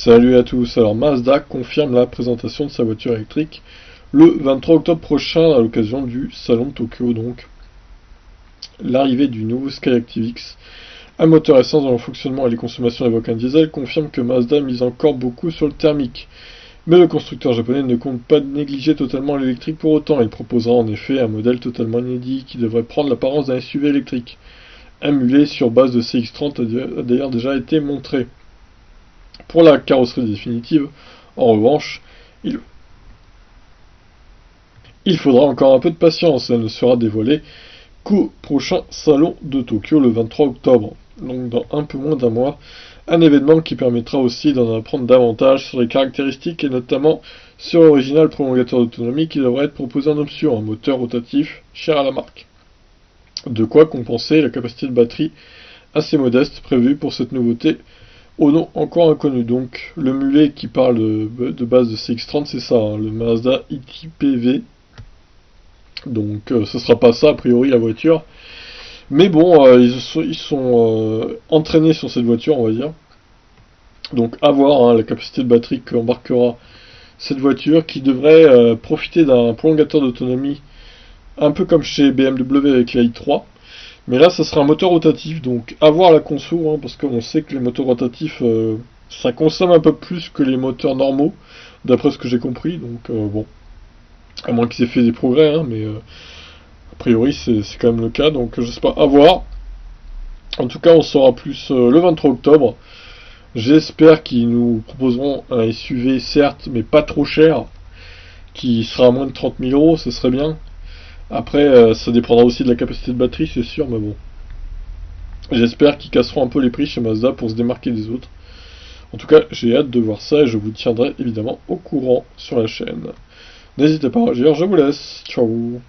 Salut à tous, alors Mazda confirme la présentation de sa voiture électrique le 23 octobre prochain à l'occasion du Salon de Tokyo donc. L'arrivée du nouveau Skyactiv X, un moteur essence dont le fonctionnement et les consommations évoquent un diesel, confirme que Mazda mise encore beaucoup sur le thermique. Mais le constructeur japonais ne compte pas négliger totalement l'électrique pour autant, il proposera en effet un modèle totalement inédit qui devrait prendre l'apparence d'un SUV électrique. Un mulet sur base de CX-30 a d'ailleurs déjà été montré. Pour la carrosserie définitive, en revanche, il, il faudra encore un peu de patience, elle ne sera dévoilée qu'au prochain salon de Tokyo le 23 octobre, donc dans un peu moins d'un mois, un événement qui permettra aussi d'en apprendre davantage sur les caractéristiques et notamment sur l'original prolongateur d'autonomie qui devrait être proposé en option, un moteur rotatif cher à la marque. De quoi compenser la capacité de batterie assez modeste prévue pour cette nouveauté au nom encore inconnu. Donc le mulet qui parle de base de CX-30, c'est ça, hein, le Mazda ITPV. Donc ce sera pas ça a priori la voiture. Mais bon, ils sont entraînés sur cette voiture, on va dire. Donc à voir hein, la capacité de batterie qu'embarquera cette voiture qui devrait profiter d'un prolongateur d'autonomie un peu comme chez BMW avec la i3. Mais là, ça sera un moteur rotatif, donc à voir la conso, hein, parce qu'on sait que les moteurs rotatifs, ça consomme un peu plus que les moteurs normaux, d'après ce que j'ai compris, donc bon, à moins qu'ils aient fait des progrès, hein, mais a priori c'est quand même le cas, donc je sais pas, à voir. En tout cas, on saura plus le 23 octobre. J'espère qu'ils nous proposeront un SUV, certes, mais pas trop cher, qui sera à moins de 30 000 euros, ce serait bien. Après, ça dépendra aussi de la capacité de batterie, c'est sûr, mais bon. J'espère qu'ils casseront un peu les prix chez Mazda pour se démarquer des autres. En tout cas, j'ai hâte de voir ça et je vous tiendrai évidemment au courant sur la chaîne. N'hésitez pas à réagir, je vous laisse. Ciao.